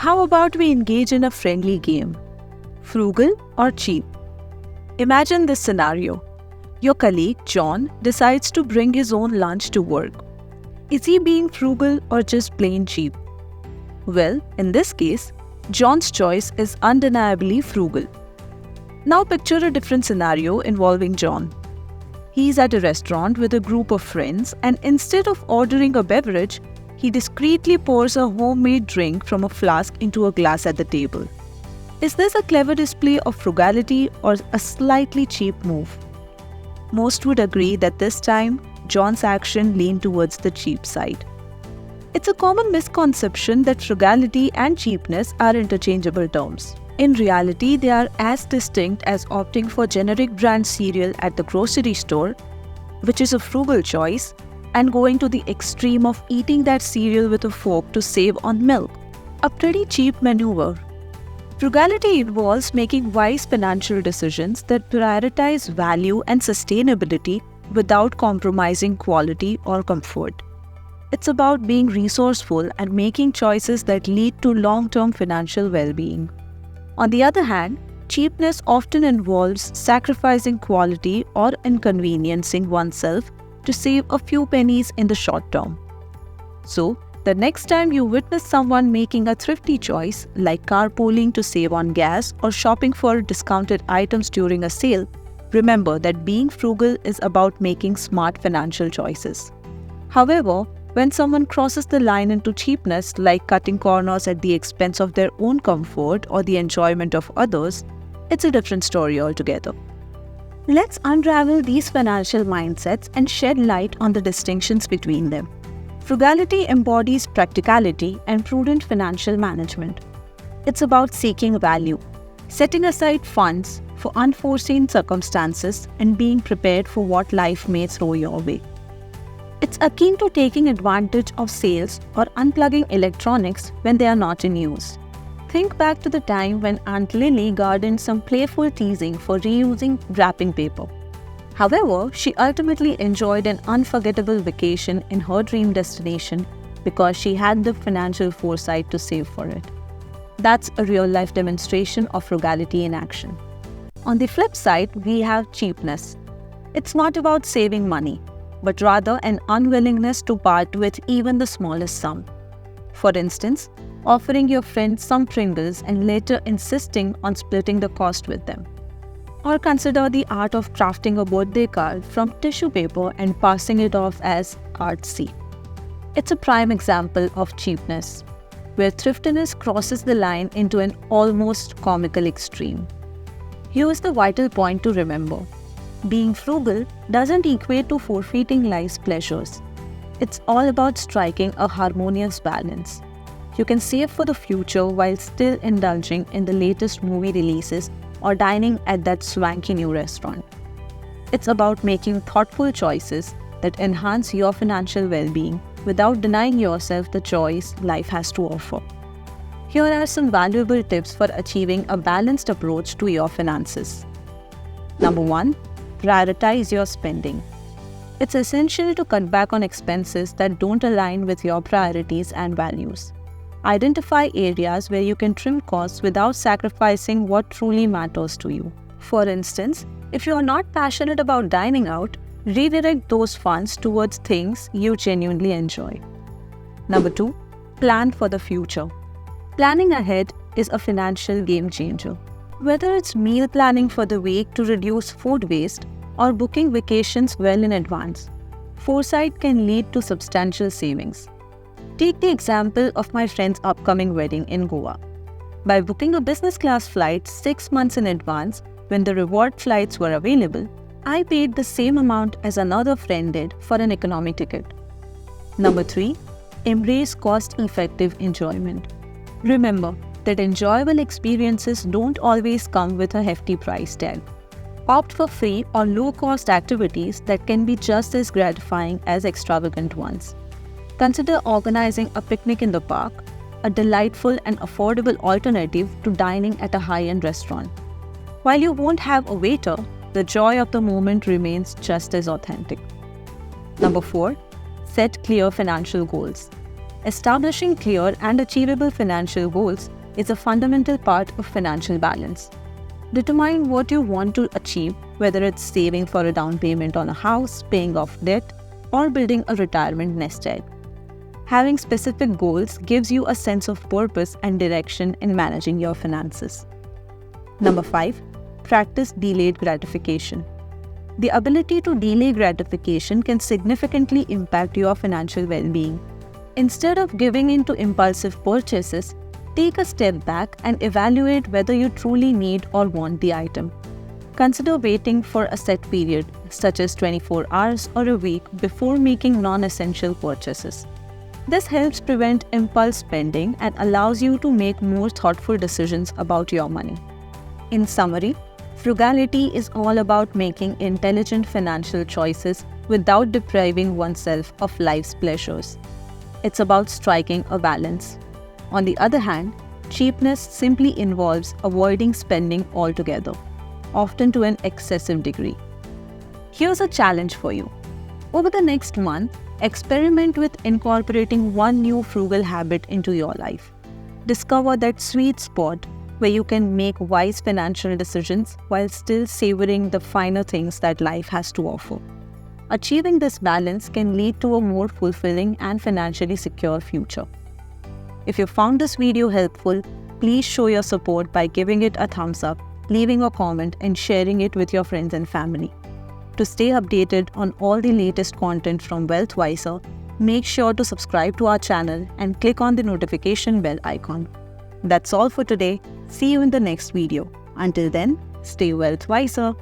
How about we engage in a friendly game? Frugal or cheap? Imagine this scenario. Your colleague, John, decides to bring his own lunch to work. Is he being frugal or just plain cheap? Well, in this case, John's choice is undeniably frugal. Now picture a different scenario involving John. He's at a restaurant with a group of friends, and instead of ordering a beverage, he discreetly pours a homemade drink from a flask into a glass at the table. Is this a clever display of frugality or a slightly cheap move? Most would agree that this time, John's action leaned towards the cheap side. It's a common misconception that frugality and cheapness are interchangeable terms. In reality, they are as distinct as opting for generic brand cereal at the grocery store, which is a frugal choice, and going to the extreme of eating that cereal with a fork to save on milk. A pretty cheap maneuver. Frugality involves making wise financial decisions that prioritize value and sustainability without compromising quality or comfort. It's about being resourceful and making choices that lead to long-term financial well-being. On the other hand, cheapness often involves sacrificing quality or inconveniencing oneself to save a few pennies in the short term. So, the next time you witness someone making a thrifty choice, like carpooling to save on gas or shopping for discounted items during a sale, remember that being frugal is about making smart financial choices. However, when someone crosses the line into cheapness, like cutting corners at the expense of their own comfort or the enjoyment of others, it's a different story altogether. Let's unravel these financial mindsets and shed light on the distinctions between them. Frugality embodies practicality and prudent financial management. It's about seeking value, setting aside funds for unforeseen circumstances, and being prepared for what life may throw your way. It's akin to taking advantage of sales or unplugging electronics when they are not in use. Think back to the time when Aunt Lily garnered some playful teasing for reusing wrapping paper. However, she ultimately enjoyed an unforgettable vacation in her dream destination because she had the financial foresight to save for it. That's a real-life demonstration of frugality in action. On the flip side, we have cheapness. It's not about saving money, but rather an unwillingness to part with even the smallest sum. For instance, offering your friend some Pringles and later insisting on splitting the cost with them. Or consider the art of crafting a birthday card from tissue paper and passing it off as artsy. It's a prime example of cheapness, where thriftiness crosses the line into an almost comical extreme. Here's the vital point to remember. Being frugal doesn't equate to forfeiting life's pleasures. It's all about striking a harmonious balance. You can save for the future while still indulging in the latest movie releases or dining at that swanky new restaurant. It's about making thoughtful choices that enhance your financial well-being without denying yourself the joys life has to offer. Here are some valuable tips for achieving a balanced approach to your finances. Number 1. Prioritize your spending. It's essential to cut back on expenses that don't align with your priorities and values. Identify areas where you can trim costs without sacrificing what truly matters to you. For instance, if you are not passionate about dining out, redirect those funds towards things you genuinely enjoy. Number 2. Plan for the future. Planning ahead is a financial game changer. Whether it's meal planning for the week to reduce food waste or booking vacations well in advance, foresight can lead to substantial savings. Take the example of my friend's upcoming wedding in Goa. By booking a business class flight 6 months in advance when the reward flights were available, I paid the same amount as another friend did for an economy ticket. Number 3. Embrace cost-effective enjoyment. Remember that enjoyable experiences don't always come with a hefty price tag. Opt for free or low-cost activities that can be just as gratifying as extravagant ones. Consider organizing a picnic in the park, a delightful and affordable alternative to dining at a high-end restaurant. While you won't have a waiter, the joy of the moment remains just as authentic. Number 4. Set clear financial goals. Establishing clear and achievable financial goals is a fundamental part of financial balance. Determine what you want to achieve, whether it's saving for a down payment on a house, paying off debt, or building a retirement nest egg. Having specific goals gives you a sense of purpose and direction in managing your finances. Number 5. Practice delayed gratification. The ability to delay gratification can significantly impact your financial well-being. Instead of giving in to impulsive purchases, take a step back and evaluate whether you truly need or want the item. Consider waiting for a set period, such as 24 hours or a week, before making non-essential purchases. This helps prevent impulse spending and allows you to make more thoughtful decisions about your money. In summary, frugality is all about making intelligent financial choices without depriving oneself of life's pleasures. It's about striking a balance. On the other hand, cheapness simply involves avoiding spending altogether, often to an excessive degree. Here's a challenge for you. Over the next month, experiment with incorporating one new frugal habit into your life. Discover that sweet spot where you can make wise financial decisions while still savoring the finer things that life has to offer. Achieving this balance can lead to a more fulfilling and financially secure future. If you found this video helpful, please show your support by giving it a thumbs up, leaving a comment, and sharing it with your friends and family. To stay updated on all the latest content from WealthWiser, make sure to subscribe to our channel and click on the notification bell icon. That's all for today. See you in the next video. Until then, stay WealthWiser.